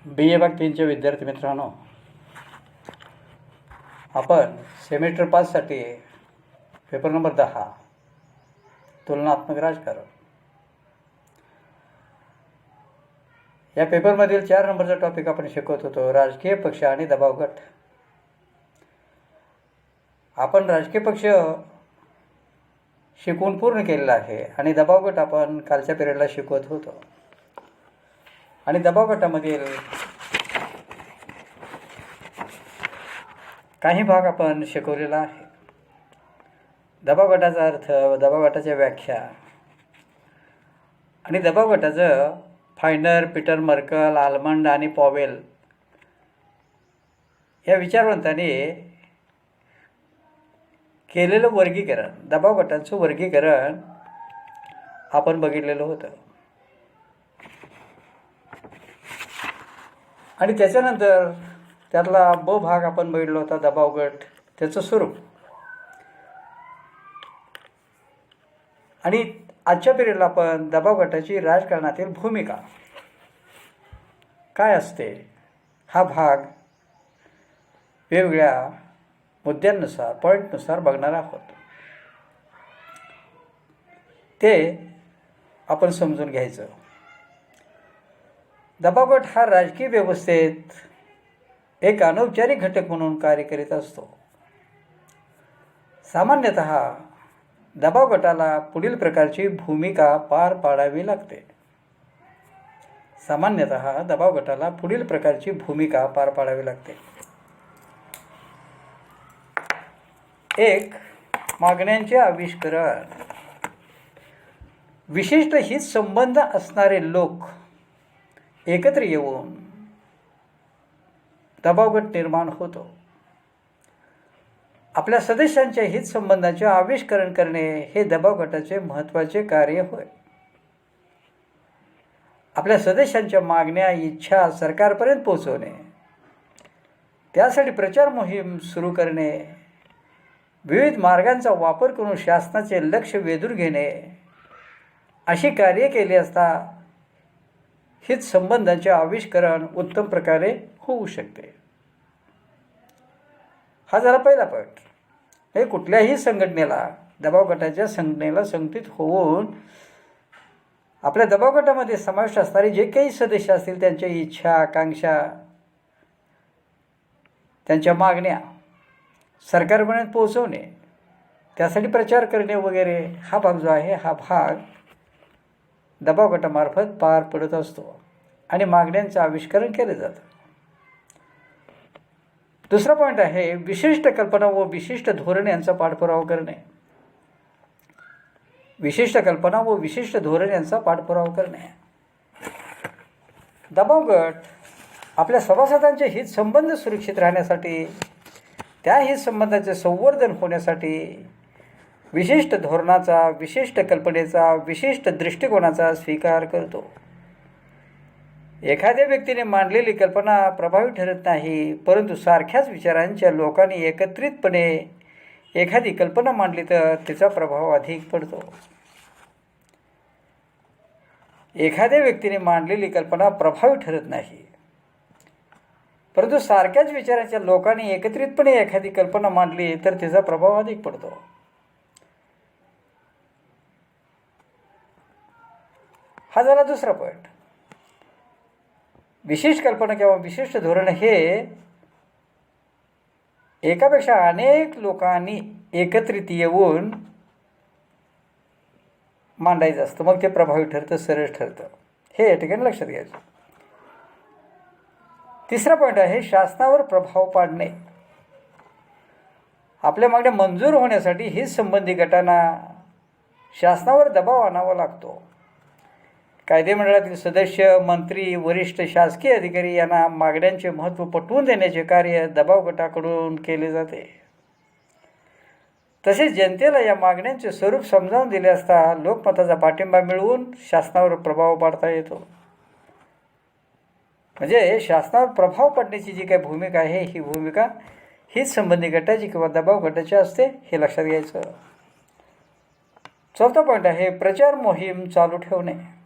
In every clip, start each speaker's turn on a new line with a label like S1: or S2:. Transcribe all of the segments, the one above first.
S1: BA भाग 3चे विद्यार्थी मित्रांनो, आपण सेमिस्टर 5साठी पेपर नंबर 10 तुलनात्मक राजकारण या पेपरमधील 4 नंबरचा टॉपिक आपण शिकवत होतो, राजकीय पक्ष आणि दबाव गट. आपण राजकीय पक्ष शिकवून पूर्ण केलेला आहे आणि दबाव गट आपण कालच्या पिरियडला शिकवत होतो. आणि दबाव गटामधील काही भाग आपण शिकवलेला आहे. दबाव गटाचा अर्थ, दबाव गटाच्या व्याख्या आणि दबाव गटाचं फायनर, पीटर मर्कल, आल्मंड आणि पॉवेल या विचारवंतांनी केलेलं वर्गीकरण, दबाव गटांचं वर्गीकरण आपण बघितलेलं होतं. आणि त्याच्यानंतर त्यातला ब भाग आपण बघितला होता, दबाव गट, त्याचं स्वरूप. आणि आजच्या पिरियडला आपण दबाव गटाची राजकारणातील भूमिका काय असते हा भाग वेगवेगळ्या मुद्द्यांनुसार, पॉईंटनुसार बघणार आहोत. ते आपण समजून घ्यायचं. दबाव गट हा राजकीय व्यवस्थेत एक अनौपचारिक घटक म्हणून कार्य करीत असतो. सामान्यतः दबाव गटाला पुढील प्रकारची भूमिका पार पाडावी लागते. सामान्यतः दबाव गटाला पुढील प्रकारची भूमिका पार पाडावी लागते. 1. मागण्यांचे आविष्करण. विशिष्ट हित संबंध असणारे लोक एकत्र येऊन दबाव गट निर्माण होतो. आपल्या सदस्यांच्या हित संबंधांचे आविष्करण करणे हे दबाव गटाचे महत्त्वाचे कार्य होय. आपल्या सदस्यांच्या मागण्या, इच्छा सरकारपर्यंत पोहोचवणे, त्यासाठी प्रचार मोहीम सुरू करणे, विविध मार्गांचा वापर करून शासनाचे लक्ष वेधून घेणे अशी कार्य केली असता हित संबंधांचे आविष्करण उत्तम प्रकारे होऊ शकते. हा झाला पहिला पॉईंट. हे कुठल्याही संघटनेला, दबाव गटाच्या संघटनेला संघटित होऊन आपल्या दबाव गटामध्ये समाविष्ट असणारे जे काही सदस्य असतील त्यांच्या इच्छा, आकांक्षा, त्यांच्या मागण्या सरकारपर्यंत पोहोचवणे, त्यासाठी प्रचार करणे वगैरे हा भाग जो आहे, हा भाग दबाव गटामार्फत पार पडत असतो आणि मागण्यांचं आविष्करण केले जातं. दुसरा पॉईंट आहे विशिष्ट कल्पना व विशिष्ट धोरण यांचा पाठपुरावा करणे. विशिष्ट कल्पना व विशिष्ट धोरण यांचा पाठपुरावा करणे. दबाव गट आपल्या सभासदांचे हित संबंध सुरक्षित राहण्यासाठी, त्या हित संबंधाचे संवर्धन होण्यासाठी विशिष्ट धोरणाचा, विशिष्ट कल्पनेचा, विशिष्ट दृष्टिकोनाचा स्वीकार करतो. एखाद्या व्यक्तीने मांडलेली कल्पना प्रभावी ठरत नाही, परंतु सारख्याच विचारांच्या लोकांनी एकत्रितपणे एखादी कल्पना मांडली तर तिचा प्रभाव अधिक पडतो. एखाद्या व्यक्तीने मांडलेली कल्पना प्रभावी ठरत नाही, परंतु सारख्याच विचारांच्या लोकांनी एकत्रितपणे एखादी कल्पना मांडली तर तिचा प्रभाव अधिक पडतो. हा झाला दुसरा पॉईंट. विशिष्ट कल्पना किंवा विशिष्ट धोरण हे एकापेक्षा अनेक लोकांनी एकत्रित येऊन मांडायचं असतं, मग ते प्रभावी ठरतं, सरळ ठरतं. हे या ठिकाणी लक्षात घ्यायचं. तिसरा पॉईंट आहे शासनावर प्रभाव पाडणे. आपल्या मागण्या मंजूर होण्यासाठी हित संबंधी गटांना शासनावर दबाव आणावा लागतो. कायदेमंडळातील सदस्य, मंत्री, वरिष्ठ शासकीय अधिकारी यांना मागण्यांचे महत्त्व पटवून देण्याचे कार्य दबाव गटाकडून केले जाते. तसेच जनतेला या मागण्यांचे स्वरूप समजावून दिले असता लोकमताचा पाठिंबा मिळवून शासनावर प्रभाव पाडता येतो. म्हणजे शासनावर प्रभाव पाडण्याची जी काही भूमिका आहे, ही भूमिका हित संबंधी गटाची किंवा दबाव गटाची असते, हे लक्षात घ्यायचं. चौथा पॉईंट आहे प्रचार मोहीम चालू ठेवणे.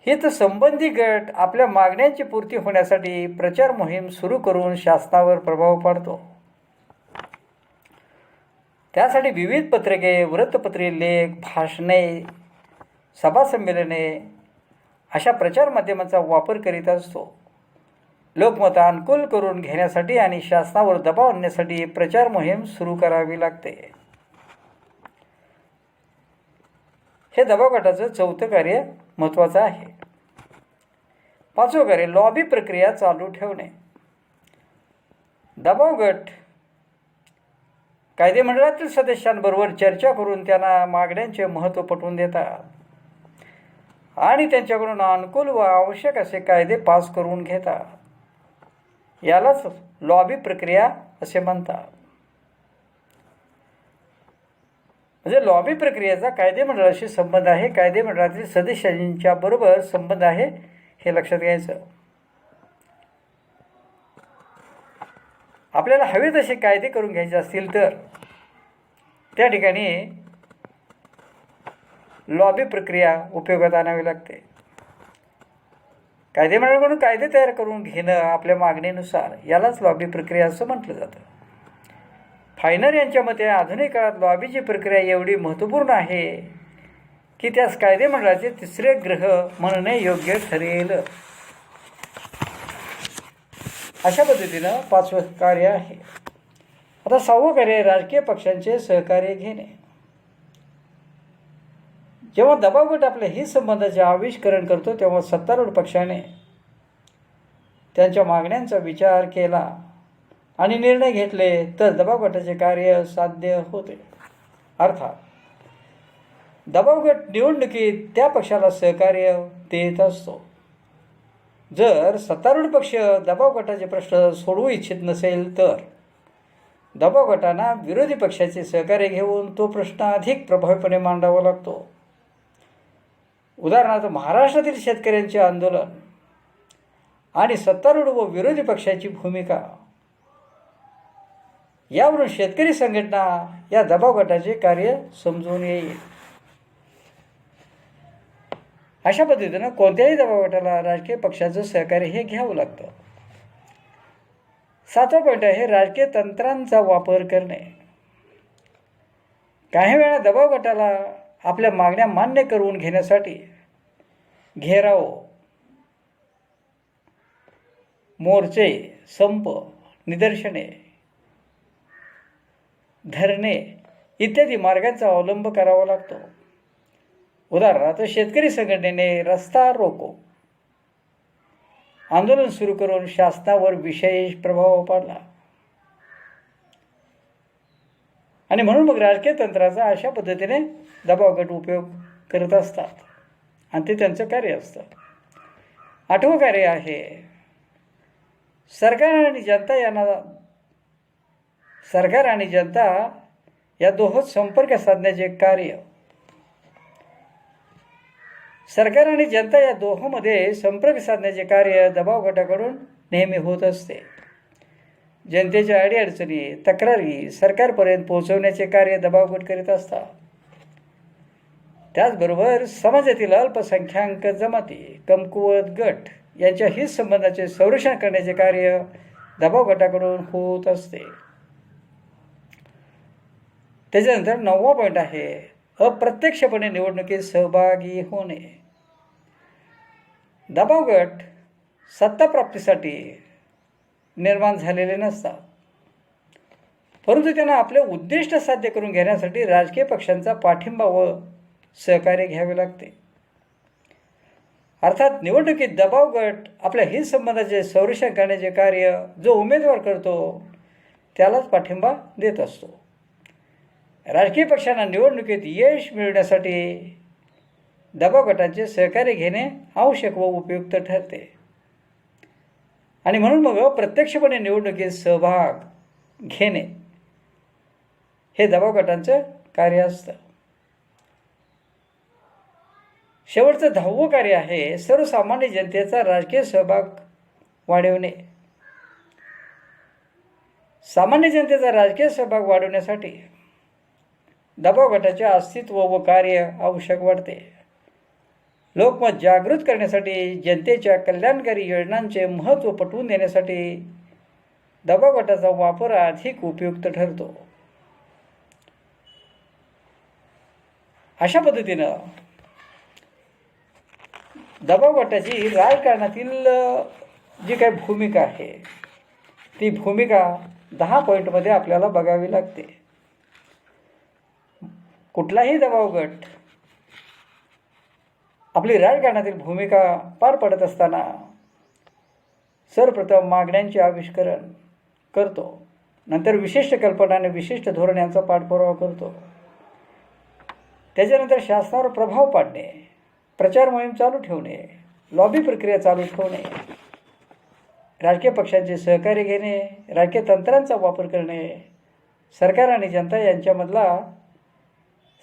S1: हितसंबंधी गट आपल्या मागण्यांची पूर्ती होण्यासाठी प्रचार मोहीम सुरू करून शासनावर प्रभाव पाडतो. त्यासाठी विविध पत्रके, वृत्तपत्रे, लेख, भाषणे, सभासंमेलने अशा प्रचार माध्यमांचा वापर करीत असतो. लोकमत अनुकूल करून घेण्यासाठी आणि शासनावर दबाव आणण्यासाठी प्रचार मोहीम सुरू करावी लागते. हे दबाव गटाचं चौथं कार्य महत्त्वाचं आहे. पाचवं कार्य लॉबी प्रक्रिया चालू ठेवणे. दबाव गट कायदेमंडळातील सदस्यांबरोबर चर्चा करून त्यांना मागण्यांचे महत्त्व पटवून देतात आणि त्यांच्याकडून अनुकूल व आवश्यक असे कायदे पास करून घेतात. यालाच लॉबी प्रक्रिया असे म्हणतात. म्हणजे लॉबी प्रक्रियेचा कायदेमंडळाशी संबंध आहे, कायदेमंडळातील सदस्यांच्या बरोबर संबंध आहे, हे लक्षात घ्यायचं. आपल्याला हवे तसे कायदे करून घ्यायचे असतील तर त्या ठिकाणी लॉबी प्रक्रिया उपयोगात आणावी लागते. कायदेमंडळाकडून कायदे तयार करून घेणं आपल्या मागणीनुसार, यालाच लॉबी प्रक्रिया असं म्हटलं जातं. फायनर यांच्या मते आधुनिक काळात लॉबीची प्रक्रिया एवढी महत्त्वपूर्ण आहे की त्यास कायदेमंडळाचे तिसरे ग्रह म्हणणे योग्य ठरेल. अशा पद्धतीनं पाचवं कार्य आहे. आता सहावं कार्य राजकीय पक्षांचे सहकार्य घेणे. जेव्हा दबाव गट आपल्या हित संबंधाचे आविष्करण करतो तेव्हा सत्तारूढ पक्षाने त्यांच्या मागण्यांचा विचार केला आणि निर्णय घेतले तर दबाव गटाचे कार्य साध्य होते. अर्थात दबाव गट निवडणुकीत त्या पक्षाला सहकार्य देत असतो. जर सत्तारूढ पक्ष दबाव गटाचे प्रश्न सोडवू इच्छित नसेल तर दबाव गटांना विरोधी पक्षाचे सहकार्य घेऊन तो प्रश्न अधिक प्रभावीपणे मांडावा लागतो. उदाहरणार्थ महाराष्ट्रातील शेतकऱ्यांचे आंदोलन आणि सत्तारूढ व विरोधी पक्षाची भूमिका यावरून शेतकरी संघटना या दबाव गटाचे कार्य समजून येईल. अशा पद्धतीनं कोणत्याही दबाव गटाला राजकीय पक्षाचं सहकार्य हे घ्यावं लागतं. सातवा पॉईंट आहे राजकीय तंत्रांचा वापर करणे. काही वेळा दबाव गटाला आपल्या मागण्या मान्य करून घेण्यासाठी घेराव, मोर्चे, संप, निदर्शने, धरणे इत्यादी मार्गांचा अवलंब करावा लागतो. उदाहरणार्थ शेतकरी संघटनेने रस्ता रोको आंदोलन सुरू करून शासनावर विशेष प्रभाव पाडला आणि म्हणून मग राजकीय तंत्राचा अशा पद्धतीने दबाव गट उपयोग करत असतात आणि ते त्यांचं कार्य असतं. आठवं कार्य आहे सरकार आणि जनता या दोहोत संपर्क साधण्याचे कार्य. सरकार आणि जनता या दोहोंमध्ये संपर्क साधण्याचे कार्य दबाव गटाकडून नेहमी होत असते. जनतेच्या अडीअडचणी, तक्रारी सरकारपर्यंत पोहोचवण्याचे कार्य दबाव गट करीत असतात. त्याचबरोबर समाजातील अल्पसंख्याक जमाती, कमकुवत गट यांच्या हित संबंधाचे संरक्षण करण्याचे कार्य दबाव गटाकडून होत असते. त्याच्यानंतर 9वा पॉईंट आहे अप्रत्यक्षपणे निवडणुकीत सहभागी होणे. दबाव गट सत्ताप्राप्तीसाठी निर्माण झालेले नसतात, परंतु त्यांना आपले उद्दिष्ट साध्य करून घेण्यासाठी राजकीय पक्षांचा पाठिंबा व सहकार्य घ्यावे लागते. अर्थात निवडणुकीत दबाव गट आपल्या हित संबंधाचे संरक्षण करण्याचे कार्य जो उमेदवार करतो त्यालाच पाठिंबा देत असतो. राजकीय पक्षांना निवडणुकीत यश मिळवण्यासाठी दबाव गटांचे सहकार्य घेणे आवश्यक व उपयुक्त ठरते आणि म्हणून मग अप्रत्यक्षपणे निवडणुकीत सहभाग घेणे हे दबाव गटांचं कार्य असतं. शेवटचं 10वं कार्य आहे सर्वसामान्य जनतेचा राजकीय सहभाग वाढवणे. सामान्य जनतेचा राजकीय सहभाग वाढवण्यासाठी दबाव गटाचे अस्तित्व व कार्य आवश्यक वाटते. लोकमत जागृत करण्यासाठी, जनतेच्या कल्याणकारी योजनांचे महत्त्व पटवून देण्यासाठी दबाव गटाचा वापर अधिक उपयुक्त ठरतो. अशा पद्धतीनं दबाव गटाची राजकारणातील जी काही भूमिका आहे ती भूमिका 10 पॉईंटमध्ये आपल्याला बघावी लागते. कुठलाही दबाव गट आपली राजकारणातील भूमिका पार पडत असताना सर्वप्रथम मागण्यांचे आविष्करण करतो, नंतर विशिष्ट कल्पना आणि विशिष्ट धोरण यांचा पाठपुरावा करतो. त्याच्यानंतर शासनावर प्रभाव पाडणे, प्रचार मोहीम चालू ठेवणे, लॉबी प्रक्रिया चालू ठेवणे, राजकीय पक्षांचे सहकार्य घेणे, राजकीय तंत्रांचा वापर करणे, सरकार आणि जनता यांच्यामधला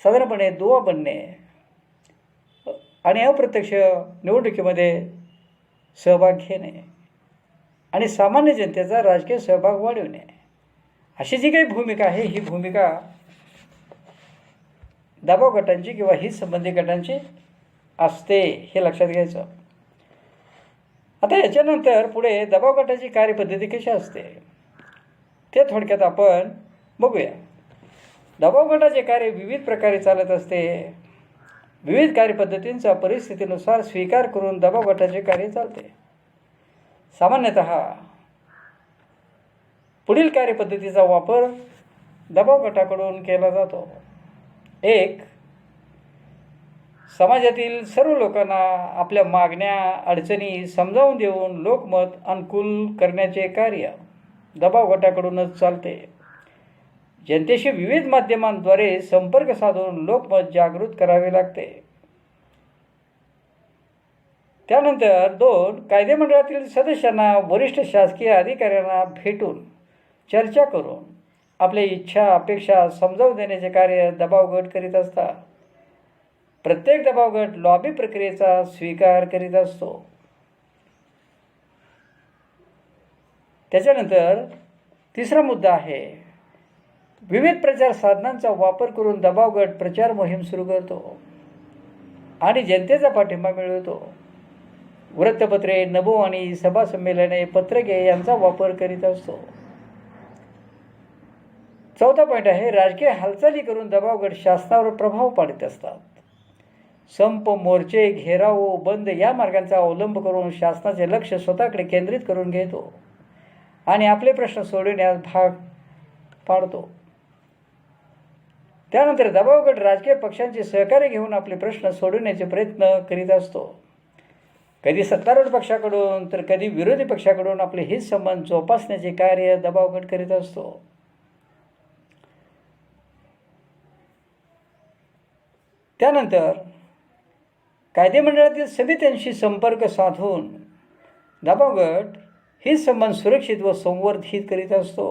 S1: साधारणपणे दुवा बनणे आणि अप्रत्यक्ष निवडणुकीमध्ये सहभाग घेणे आणि सामान्य जनतेचा राजकीय सहभाग वाढविणे, अशी जी काही भूमिका आहे ही भूमिका दबाव गटांची किंवा हित संबंधी गटांची असते, हे लक्षात घ्यायचं. आता याच्यानंतर पुढे दबाव गटाची कार्यपद्धती कशी असते ते थोडक्यात आपण बघूया. दबाव गटाचे कार्य विविध प्रकारे चालत असते. विविध कार्यपद्धतींचा परिस्थितीनुसार स्वीकार करून दबाव गटाचे कार्य चालते. सामान्यतः पुढील कार्यपद्धतीचा वापर दबाव गटाकडून केला जातो. 1. समाजातील सर्व लोकांना आपल्या मागण्या अडचणी समजावून देऊन लोकमत अनुकूल करण्याचे कार्य दबाव गटाकडूनच चालते. जनतेशी विविध माध्यमांद्वारे संपर्क साधून लोकमत जागृत करावे लागते. त्यानंतर 2. कायदेमंडळातील सदस्यांना वरिष्ठ शासकीय अधिकाऱ्यांना भेटून चर्चा करून आपल्या इच्छा अपेक्षा समजावून देण्याचे कार्य दबाव गट करीत असतात. प्रत्येक दबाव गट लॉबी प्रक्रियेचा स्वीकार करीत असतो. त्याच्यानंतर 3रा मुद्दा आहे, विविध प्रचार साधनांचा वापर करून दबाव गट प्रचार मोहीम सुरू करतो आणि जनतेचा पाठिंबा मिळवतो. वृत्तपत्रे, नभोवाणी, सभा संमेलने, पत्रके यांचा वापर करीत असतो. 4था पॉईंट आहे, राजकीय हालचाली करून दबाव गट शासनावर प्रभाव पाडत असतात. संप, मोर्चे, घेराव, बंद या मार्गांचा अवलंब करून शासनाचे लक्ष स्वतःकडे केंद्रित करून घेतो आणि आपले प्रश्न सोडविण्यास भाग पाडतो. त्यानंतर दबाव गट राजकीय पक्षांचे सहकार्य घेऊन आपले प्रश्न सोडविण्याचे प्रयत्न करीत असतो. कधी सत्तारूढ पक्षाकडून तर कधी विरोधी पक्षाकडून आपले हित संबंध जोपासण्याचे कार्य दबाव गट करीत असतो. त्यानंतर कायदेमंडळातील समित्यांशी संपर्क साधून दबाव गट हित संबंध सुरक्षित व संवर्धित करीत असतो.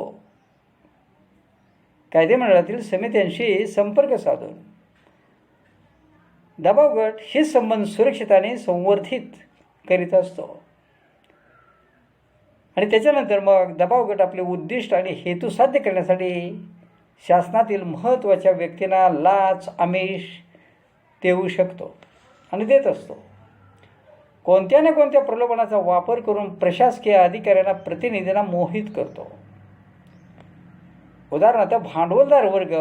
S1: कायदेमंडळातील समित्यांशी संपर्क साधून दबाव गट हित संबंध सुरक्षित आणि संवर्धित करीत असतो. आणि त्याच्यानंतर मग दबाव गट आपले उद्दिष्ट आणि हेतू साध्य करण्यासाठी शासनातील महत्त्वाच्या व्यक्तींना लाच, आमिष देऊ शकतो आणि देत असतो. कोणत्या ना कोणत्या प्रलोभनाचा वापर करून प्रशासकीय अधिकाऱ्यांना, प्रतिनिधींना मोहित करतो. उदाहरणार्थ भांडवलदार वर्ग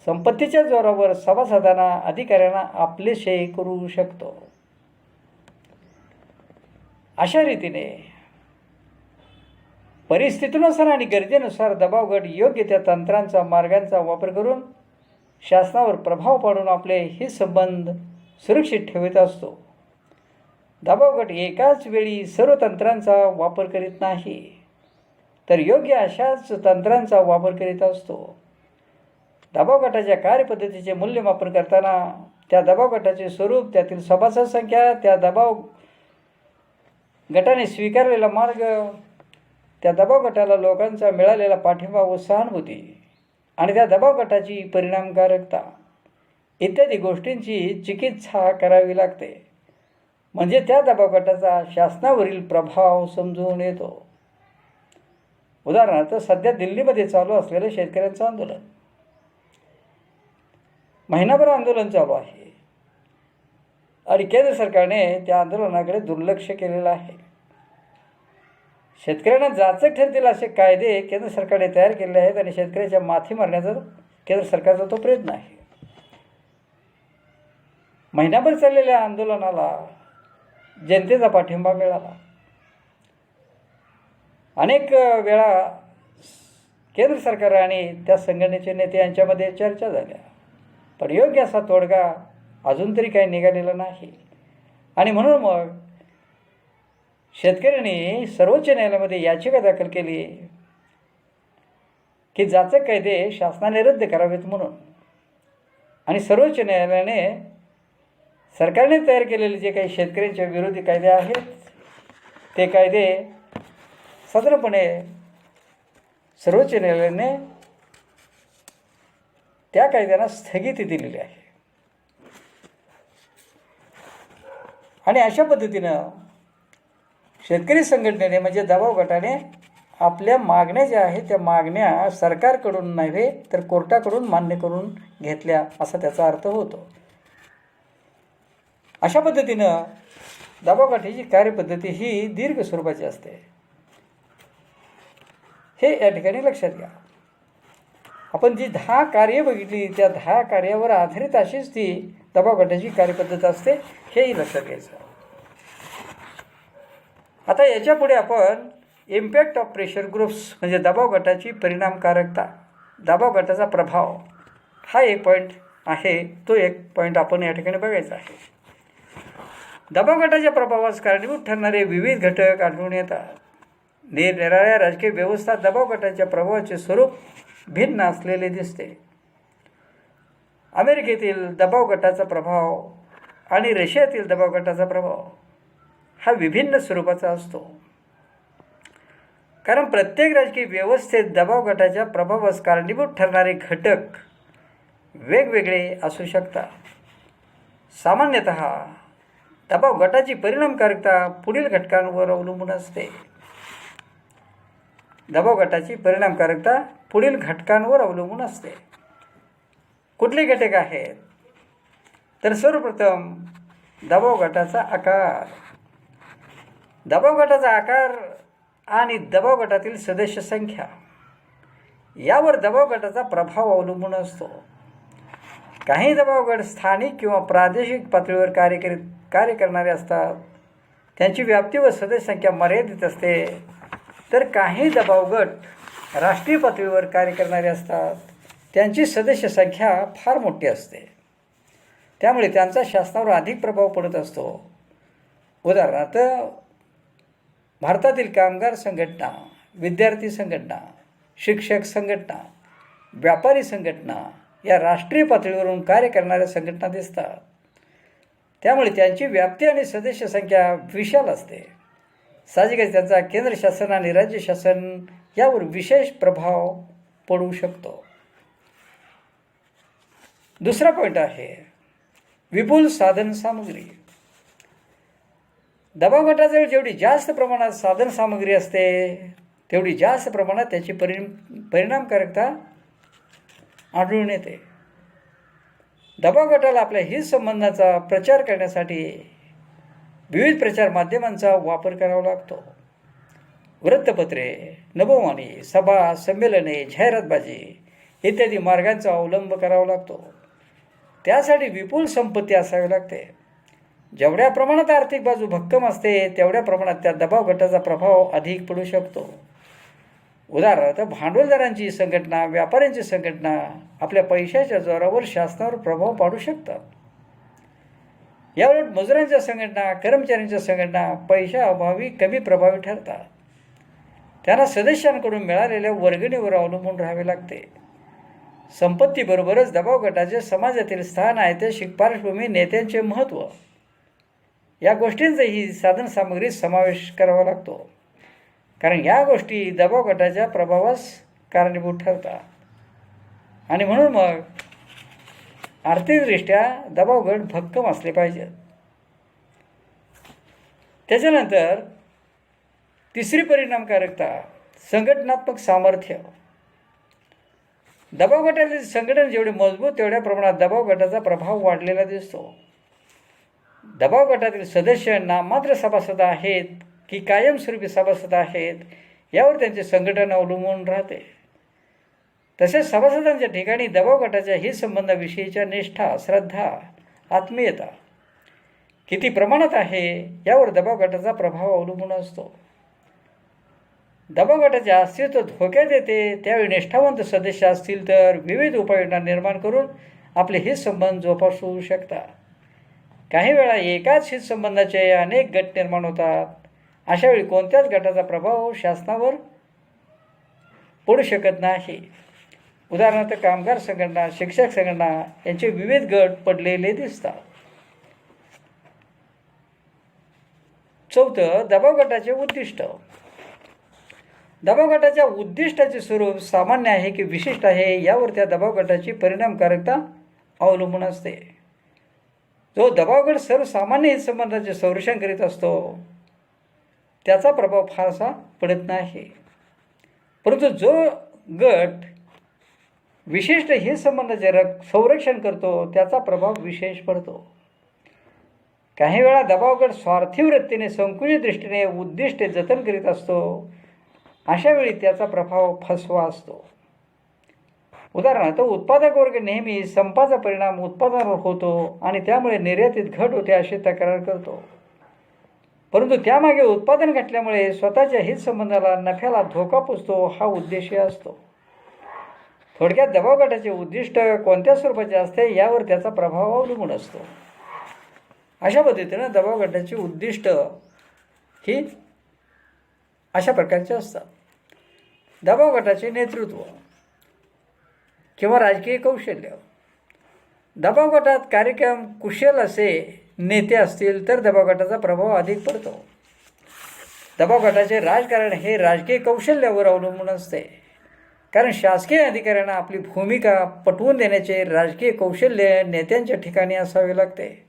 S1: संपत्तीच्या जोरावर सभासदांना, अधिकाऱ्यांना आपलेसे करू शकतो. अशा रीतीने परिस्थितीनुसार आणि गरजेनुसार दबाव गट योग्य त्या तंत्रांचा, मार्गांचा वापर करून शासनावर प्रभाव पाडून आपले हित संबंध सुरक्षित ठेवत असतो. दबाव गट एकाच वेळी सर्व तंत्रांचा वापर करीत नाही, तर योग्य अशाच तंत्रांचा वापर करीत असतो. दबाव गटाच्या कार्यपद्धतीचे मूल्यमापन करताना त्या दबाव गटाचे स्वरूप, त्यातील सभासद संख्या, त्या दबाव गटाने स्वीकारलेला मार्ग, त्या दबाव गटाला लोकांचा मिळालेला पाठिंबा व सहानुभूती आणि त्या दबाव गटाची परिणामकारकता इत्यादी गोष्टींची चिकित्सा करावी लागते. म्हणजे त्या दबाव गटाचा शासनावरील प्रभाव समजून येतो. उदाहरणार्थ सध्या दिल्लीमध्ये चालू असलेलं शेतकऱ्यांचं आंदोलन, महिनाभर आंदोलन चालू आहे. आणि केंद्र सरकारने त्या आंदोलनाकडे दुर्लक्ष केलेलं आहे. शेतकऱ्यांना जाचक ठरतील असे कायदे केंद्र सरकारने तयार केलेले आहेत आणि शेतकऱ्याच्या माथी मारण्याचा केंद्र सरकारचा तो प्रयत्न आहे. महिनाभर चाललेल्या आंदोलनाला जनतेचा पाठिंबा मिळाला. अनेक वेळा केंद्र सरकार आणि त्या संघटनेचे नेते यांच्यामध्ये चर्चा झाल्या, पण योग्य असा तोडगा अजून तरी काही निघालेला नाही. आणि म्हणून मग शेतकऱ्यांनी सर्वोच्च न्यायालयामध्ये याचिका दाखल केली की जाचक कायदे शासनाने रद्द करावेत म्हणून. आणि सर्वोच्च न्यायालयाने सरकारने तयार केलेले जे काही शेतकऱ्यांच्या विरोधी कायदे आहेत ते कायदे साधारणपणे सर्वोच्च न्यायालयाने त्या कायद्यांना स्थगिती दिलेली आहे. आणि अशा पद्धतीनं शेतकरी संघटनेने म्हणजे दबाव गटाने आपल्या मागण्या ज्या आहेत त्या मागण्या सरकारकडून नव्हे तर कोर्टाकडून मान्य करून घेतल्या असा त्याचा अर्थ होतो. अशा पद्धतीनं दबावकाठीची कार्यपद्धती ही दीर्घ स्वरूपाची असते, हे या ठिकाणी लक्षात घ्या. आपण जी 10 कार्य बघितली त्या 10 कार्यावर आधारित अशीच ती दबावकाठाची कार्यपद्धत असते, हेही लक्षात घ्यायचं. आता याच्या पुढे आपण इम्पॅक्ट ऑफ प्रेशर ग्रुप्स म्हणजे दबाव गटाची परिणामकारकता, दबाव गटाचा प्रभाव हा एक पॉईंट आहे. तो एक पॉईंट आपण या ठिकाणी बघायचा आहे. दबाव गटाच्या प्रभावास कारणीभूत ठरणारे विविध घटक आढळून येतात. निरनिराळ्या राजकीय व्यवस्था दबाव गटाच्या प्रभावाचे स्वरूप भिन्न असलेले दिसते. अमेरिकेतील दबाव गटाचा प्रभाव आणि रशियातील दबाव गटाचा प्रभाव हा विभिन्न स्वरूपाचा असतो, कारण प्रत्येक राजकीय व्यवस्थेत दबाव गटाच्या प्रभावास कारणीभूत ठरणारे घटक वेगवेगळे असू शकतात. सामान्यतः दबाव गटाची परिणामकारकता पुढील घटकांवर अवलंबून असते. दबाव गटाची परिणामकारकता पुढील घटकांवर अवलंबून असते. कुठले घटक आहेत तर सर्वप्रथम दबाव गटाचा आकार. दबाव गटाचा आकार आणि दबाव गटातील सदस्य संख्या यावर दबाव गटाचा प्रभाव अवलंबून असतो. काही दबाव गट स्थानिक किंवा प्रादेशिक पातळीवर कार्य करणारे असतात, त्यांची व्याप्ती व सदस्य संख्या मर्यादित असते. तर काही दबाव गट राष्ट्रीय पातळीवर कार्य करणारे असतात, त्यांची सदस्य संख्या फार मोठी असते, त्यामुळे त्यांचा शासनावर अधिक प्रभाव पडत असतो. उदाहरणार्थ भारतातील कामगार संघटना, विद्यार्थी संघटना, शिक्षक संघटना, व्यापारी संघटना या राष्ट्रीय पातळीवरून कार्य करणाऱ्या संघटना दिसतात, त्यामुळे त्यांची व्याप्ती आणि सदस्य संख्या विशाल असते. साहजिकच त्यांचा केंद्र शासन आणि राज्य शासन यावर विशेष प्रभाव पडू शकतो. दुसरा पॉईंट आहे विपुल साधनसामुग्री. दबाव गटाजवळ जेवढी जास्त प्रमाणात साधनसामुग्री असते तेवढी जास्त प्रमाणात त्याची परिणामकारकता आढळून येते. दबाव गटाला आपल्या हित संबंधाचा प्रचार करण्यासाठी विविध प्रचार माध्यमांचा वापर करावा लागतो. वृत्तपत्रे, नभोवाणी, सभा, संमेलने, जाहिरातबाजी इत्यादी मार्गांचा अवलंब करावा लागतो. त्यासाठी विपुल संपत्ती असावी लागते. जेवढ्या प्रमाणात आर्थिक बाजू भक्कम असते तेवढ्या प्रमाणात त्या दबाव गटाचा प्रभाव अधिक पडू शकतो. उदाहरणार्थ भांडवलदारांची संघटना, व्यापाऱ्यांची संघटना आपल्या पैशाच्या जोरावर शासनावर प्रभाव पाडू शकतात. याउलट मजुरांच्या संघटना, कर्मचाऱ्यांच्या संघटना पैशाअभावी कमी प्रभावी ठरतात. त्यांना सदस्यांकडून मिळालेल्या वर्गणीवर अवलंबून राहावे लागते. संपत्तीबरोबरच दबाव गटाचे समाजातील स्थान, ऐतिहासिक पार्श्वभूमी, नेत्यांचे महत्त्व या गोष्टींचाही साधनसामुग्रीत समावेश करावा लागतो, कारण या गोष्टी दबाव गटाच्या प्रभावास कारणीभूत ठरतात. आणि म्हणून मग आर्थिकदृष्ट्या दबाव गट भक्कम असले पाहिजेत. त्याच्यानंतर तिसरी परिणामकारकता संघटनात्मक सामर्थ्य. दबाव गटातील संघटन जेवढे मजबूत तेवढ्या प्रमाणात दबाव गटाचा प्रभाव वाढलेला दिसतो. दबाव गटातील सदस्य नाममात्र सभासद आहेत की कायमस्वरूपी सभासद आहेत यावर त्यांचे संघटन अवलंबून राहते. तसेच सभासदांच्या ठिकाणी दबाव गटाच्या हितसंबंधाविषयीच्या निष्ठा, श्रद्धा, आत्मीयता किती प्रमाणात आहे यावर दबाव गटाचा प्रभाव अवलंबून असतो. दबाव गटाचे अस्तित्व धोक्यात येते त्यावेळी निष्ठावंत सदस्य असतील तर विविध उपाययोजना निर्माण करून आपले हितसंबंध जोपासू शकतात. काही वेळा एकाच हितसंबंधाचे अनेक गट निर्माण होतात. अशावेळी कोणत्याच गटाचा प्रभाव शासनावर पडू शकत नाही. उदाहरणार्थ कामगार संघटना, शिक्षक संघटना यांचे विविध गट पडलेले दिसतात. चौथं, दबाव गटाचे उद्दिष्ट. दबाव गटाच्या उद्दिष्टाचे स्वरूप सामान्य आहे की विशिष्ट आहे यावर त्या दबाव गटाची परिणामकारकता अवलंबून असते. जो दबाव गट सर्वसामान्य हितसंबंधांचे संरक्षण करीत असतो त्याचा प्रभाव फारसा पडत नाही. परंतु जो गट विशिष्ट हितसंबंधाचे संरक्षण करतो त्याचा प्रभाव विशेष पडतो. काही वेळा दबाव गट स्वार्थी वृत्तीने संकुचित दृष्टीने उद्दिष्टे जतन करीत असतो. अशावेळी त्याचा प्रभाव फसवा असतो. उदाहरणार्थ उत्पादक वर्ग नेहमी संपाचा परिणाम उत्पादनावर होतो आणि त्यामुळे निर्यातीत घट होते अशी तक्रार करतो. परंतु त्यामागे उत्पादन घटल्यामुळे स्वतःच्या हितसंबंधाला नफ्याला धोका पोचतो हा उद्देश असतो. थोडक्यात दबाव गटाचे उद्दिष्ट कोणत्या स्वरूपाचे असते यावर त्याचा प्रभाव अवलंबून असतो. अशा पद्धतीनं दबाव गटाची उद्दिष्ट ही अशा प्रकारचे असतात. दबाव गटाचे नेतृत्व किंवा राजकीय कौशल्य. दबाव गटात कार्यक्रम कुशल असे नेते असतील तर दबाव गटाचा प्रभाव अधिक पडतो. दबाव गटाचे राजकारण हे राजकीय कौशल्यावर अवलंबून असते. कारण शासकीय अधिकाऱ्यांना आपली भूमिका पटवून देण्याचे राजकीय कौशल्य नेत्यांच्या ठिकाणी असावे लागते.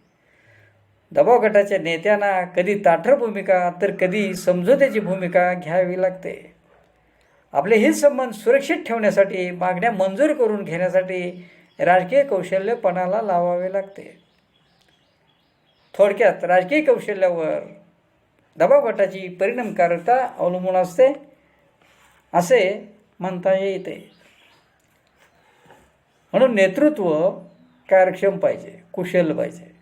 S1: दबाव गटाच्या नेत्यांना कधी ताठर भूमिका तर कधी समझोत्याची भूमिका घ्यावी लागते. आपले हितसंबंध सुरक्षित ठेवण्यासाठी मागण्या मंजूर करून घेण्यासाठी राजकीय कौशल्य पणाला लावावे लागते. थोडक्यात राजकीय कौशल्यावर दबाव गटाची परिणामकारकता अवलंबून असते असे म्हणता येते. म्हणून नेतृत्व कार्यक्षम पाहिजे, कुशल पाहिजे.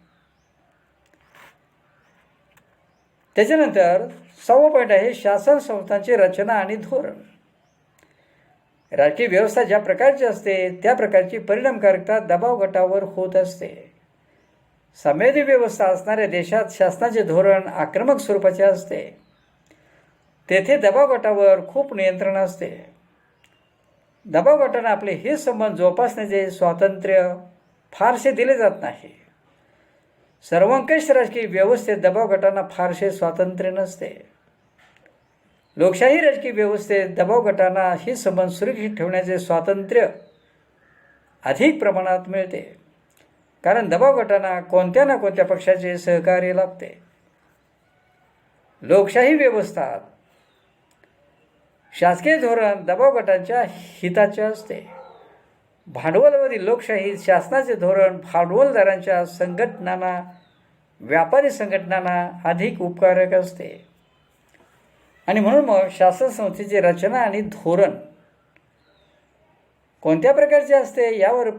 S1: त्याच्यानंतर 6वा पॉईंट आहे शासन संस्थांची रचना आणि धोरण. राजकीय व्यवस्था ज्या प्रकारची असते त्या प्रकारची परिणामकारकता दबाव गटावर होत असते. संवेदी व्यवस्था असणाऱ्या देशात शासनाचे धोरण आक्रमक स्वरूपाचे असते. तेथे दबाव गटावर खूप नियंत्रण असते. दबाव गटांना आपले हितसंबंध जोपासण्याचे स्वातंत्र्य फारसे दिले जात नाही. सर्वंकष राजकीय व्यवस्थेत दबाव गटांना फारसे स्वातंत्र्य नसते. लोकशाही राजकीय व्यवस्थेत दबाव गटांना हितसंबंध सुरक्षित ठेवण्याचे स्वातंत्र्य अधिक प्रमाणात मिळते. कारण दबाव गटांना कोणत्या ना कोणत्या पक्षाचे सहकार्य लाभते. लोकशाही व्यवस्थात शासकीय धोरण दबाव गटांच्या हिताचे असते. भांडवलवादी लोकशाहीत शासनाचे धोरण भांडवलदारांच्या संघटनांना, व्यापारी संघटनांना अधिक उपकारक असते. आणि म्हणून मग शासन संस्थेची रचना आणि धोरण कोणत्या प्रकारचे असते यावर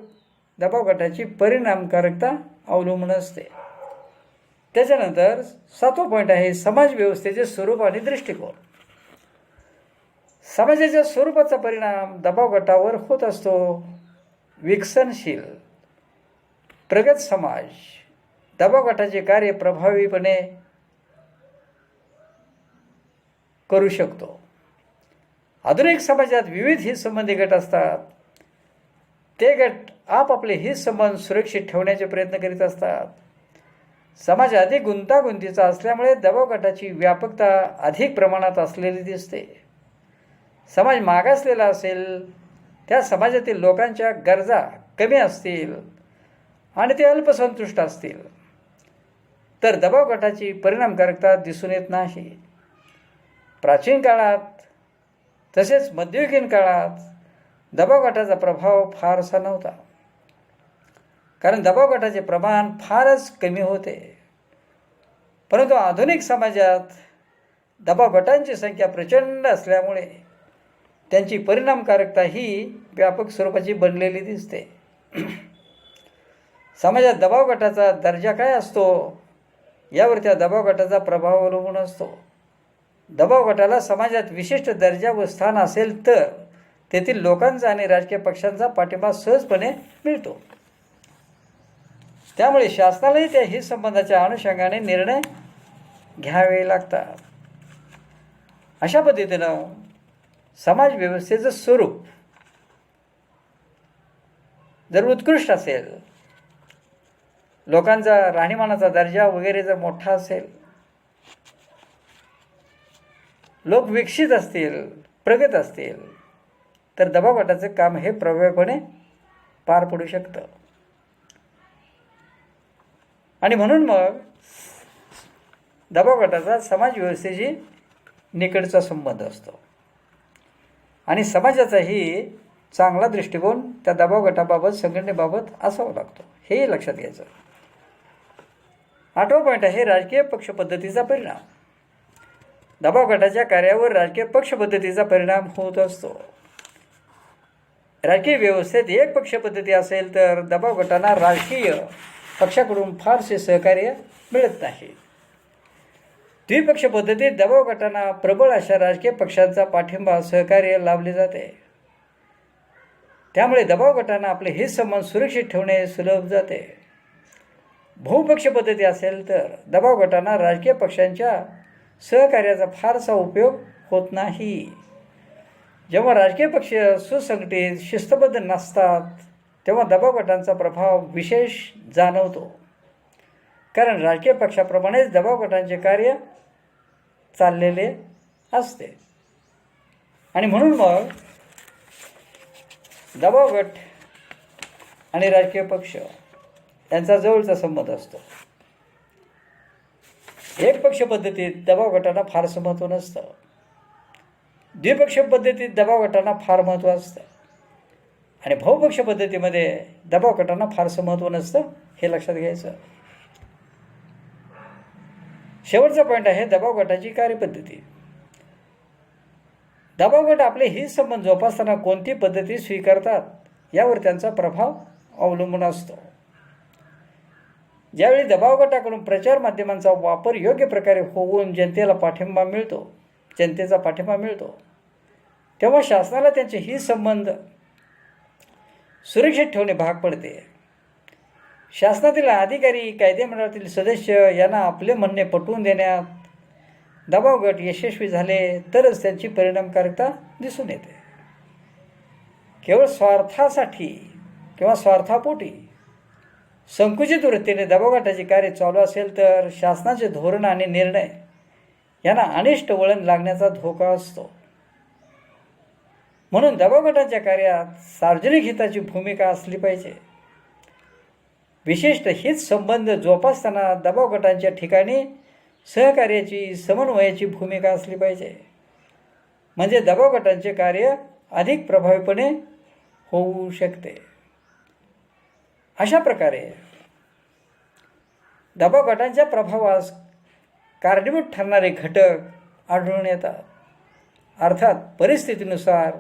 S1: दबाव गटाची परिणामकारकता अवलंबून असते. त्याच्यानंतर 7वा पॉईंट आहे समाज व्यवस्थेचे स्वरूप आणि दृष्टिकोन. समाजाच्या स्वरूपाचा परिणाम दबाव गटावर होत असतो. विकसनशील प्रगत समाज दबाव गटाचे कार्य प्रभावीपणे करू शकतो. आधुनिक समाजात विविध हितसंबंधी गट असतात. ते गट आपापले हितसंबंध सुरक्षित ठेवण्याचे प्रयत्न करीत असतात. समाज अधिक गुंतागुंतीचा असल्यामुळे दबाव गटाची व्यापकता अधिक प्रमाणात असलेली दिसते. समाज मागासलेला असेल त्या समाजातील लोकांच्या गरजा कमी असतील आणि ते अल्पसंतुष्ट असतील तर दबाव गटाची परिणामकारकता दिसून येत नाही. प्राचीन काळात तसेच मध्ययुगीन काळात दबाव गटाचा प्रभाव फारसा नव्हता. कारण दबाव गटाचे प्रमाण फारच कमी होते. परंतु आधुनिक समाजात दबाव गटांची संख्या प्रचंड असल्यामुळे त्यांची परिणामकारकता ही व्यापक स्वरूपाची बनलेली दिसते. समाजात दबाव गटाचा दर्जा काय असतो यावर त्या दबाव गटाचा प्रभाव अवलंबून असतो. दबाव गटाला समाजात विशिष्ट दर्जा व स्थान असेल तर तेथील लोकांचा आणि राजकीय पक्षांचा पाठिंबा सहजपणे मिळतो. त्यामुळे शासनालाही त्या हितसंबंधाच्या अनुषंगाने निर्णय घ्यावे लागतात. अशा पद्धतीनं समाज व्यवस्थेचं स्वरूप जर उत्कृष्ट असेल, लोकांचा राहणीमानाचा दर्जा वगैरे जर मोठा असेल, लोक विकसित असतील, प्रगत असतील, तर दबाव गटाचं काम हे प्रभावीपणे पार पडू शकतं. आणि म्हणून मग दबाव गटाचा समाज व्यवस्थेशी निकटचा संबंध असतो आणि समाजाचाही चांगला दृष्टिकोन त्या दबाव गटाबाबत, संघटनेबाबत असावा लागतो, हेही लक्षात घ्यायचं. 8वा पॉईंट आहे राजकीय पक्ष पद्धतीचा परिणाम. दबाव गटाच्या कार्यावर राजकीय पक्ष पद्धतीचा परिणाम होत असतो. राजकीय व्यवस्थेत एक पक्ष पद्धती असेल तर दबाव गटांना राजकीय पक्षाकडून फारसे सहकार्य मिळत नाही. द्विपक्ष पद्धतीत दबाव गटांना प्रबळ अशा राजकीय पक्षांचा पाठिंबा, सहकार्य लाभले जाते. त्यामुळे दबाव गटांना आपले हितसंबंध सुरक्षित ठेवणे सुलभ जाते. बहुपक्ष पद्धती असेल तर दबाव गटांना राजकीय पक्षांच्या सहकार्याचा फारसा उपयोग होत नाही. जेव्हा राजकीय पक्ष सुसंघटित, शिस्तबद्ध नसतात तेव्हा दबाव गटांचा प्रभाव विशेष जाणवतो. कारण राजकीय पक्षाप्रमाणेच दबाव गटांचे कार्य चाललेले असते. आणि म्हणून मग दबाव गट आणि राजकीय पक्ष यांचा जवळचा संबंध असतो. एक पक्ष पद्धतीत दबाव गटांना फारसं महत्त्व नसतं. द्विपक्ष पद्धतीत दबाव गटांना फार महत्त्व असतं आणि बहुपक्ष पद्धतीमध्ये दबाव गटांना फारसं महत्त्व नसतं, हे लक्षात घ्यायचं. शेवटचा पॉईंट आहे दबाव गटाची कार्यपद्धती. दबाव गट आपले हितसंबंध जोपासताना कोणती पद्धती स्वीकारतात यावर त्यांचा प्रभाव अवलंबून असतो. ज्यावेळी दबाव गटाकडून प्रचार माध्यमांचा वापर योग्य प्रकारे होऊन जनतेचा पाठिंबा मिळतो तेव्हा शासनाला त्यांचे हितसंबंध सुरक्षित ठेवणे भाग पडते. शासनातील अधिकारी, कायदेमंडळातील सदस्य यांना आपले म्हणणे पटवून देण्यात दबाव गट यशस्वी झाले तरच त्यांची परिणामकारकता दिसून येते. केवळ स्वार्थासाठी किंवा स्वार्थापोटी संकुचित वृत्तीने दबाव गटाचे कार्य चालू असेल तर शासनाचे धोरण आणि निर्णय यांना अनिष्ट वळण लागण्याचा धोका असतो. म्हणून दबाव गटाच्या कार्यात सार्वजनिक हिताची भूमिका असली पाहिजे. विशिष्ट हित संबंध जोपासताना दबाव गटांच्या ठिकाणी सहकार्याची, समन्वयाची भूमिका असली पाहिजे. म्हणजे दबाव गटांचे कार्य अधिक प्रभावीपणे होऊ शकते. अशा प्रकारे दबाव गटांच्या प्रभावास कारणीभूत ठरणारे घटक आढळून येतात. अर्थात परिस्थितीनुसार,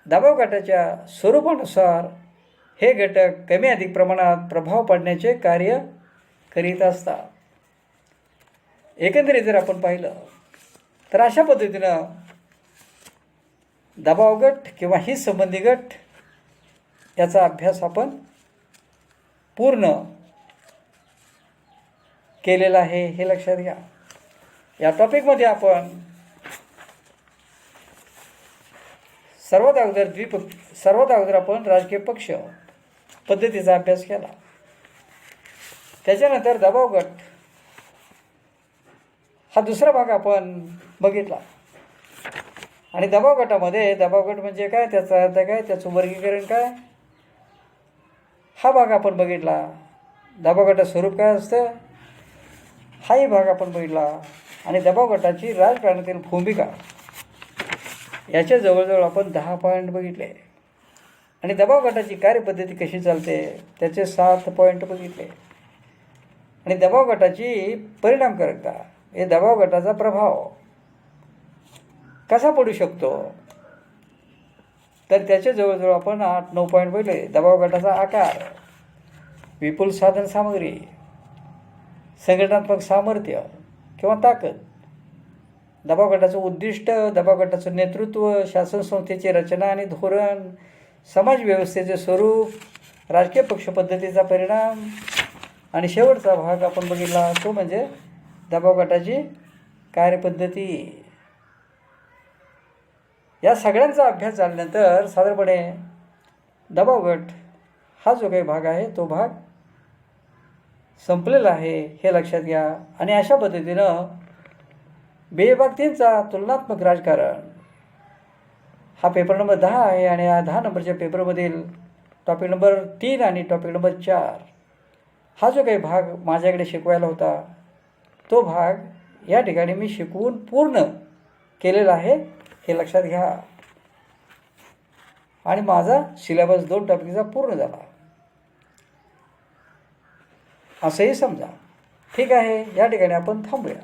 S1: दबाव गटाच्या स्वरूपानुसार हे घटक कमी अधिक प्रमाणात प्रभाव पाडण्याचे कार्य करीत असतात. एकंदरीत जर आपण पाहिलं तर अशा पद्धतीनं दबाव गट किंवा हितसंबंधी गट याचा अभ्यास आपण पूर्ण केलेला आहे, हे लक्षात घ्या. या टॉपिकमध्ये आपण सर्वात अगोदर आपण राजकीय पक्ष पद्धतीचा अभ्यास केला. त्याच्यानंतर दबाव गट हा दुसरा भाग आपण बघितला आणि दबाव गटामध्ये दबाव गट म्हणजे काय, त्याचा अर्थ काय, त्याचं वर्गीकरण काय, हा भाग आपण बघितला. दबाव गटाचं स्वरूप काय असतं हाही भाग आपण बघितला आणि दबाव गटाची राजकारणातील भूमिका याच्या जवळजवळ आपण 10 पॉईंट बघितले आणि दबाव गटाची कार्यपद्धती कशी चालते त्याचे 7 पॉईंट बघितले. आणि दबाव गटाची परिणामकारकता, हे दबाव गटाचा प्रभाव कसा पडू शकतो, तर त्याचे जवळजवळ आपण 8-9 पॉईंट पाहिले. दबाव गटाचा आकार, विपुल साधन सामग्री, संघटनात्मक सामर्थ्य किंवा ताकद, दबाव गटाचं उद्दिष्ट, दबाव गटाचं नेतृत्व, शासन संस्थेची रचना आणि धोरण, समाज व्यवस्थेचे स्वरूप, राजकीय पक्षपद्धतीचा परिणाम आणि शेवटचा भाग आपण बघितला तो म्हणजे दबाव गटाची कार्यपद्धती. या सगळ्यांचा अभ्यास झाल्यानंतर साधारणपणे दबाव गट हा जो काही भाग आहे तो भाग संपलेला आहे हे लक्षात घ्या. आणि अशा पद्धतीनं विभाग 3चा तुलनात्मक राजकारण हा पेपर नंबर 10 आहे. आणि या 10 नंबरच्या पेपरमधील टॉपिक नंबर 3 आणि टॉपिक नंबर 4 हा जो काही भाग माझ्याकडे शिकवायला होता तो भाग या ठिकाणी मी शिकवून पूर्ण केलेला आहे हे लक्षात घ्या. आणि माझा सिलेबस 2 टॉपिकचा पूर्ण झाला असंही समजा. ठीक आहे, या ठिकाणी आपण थांबूया.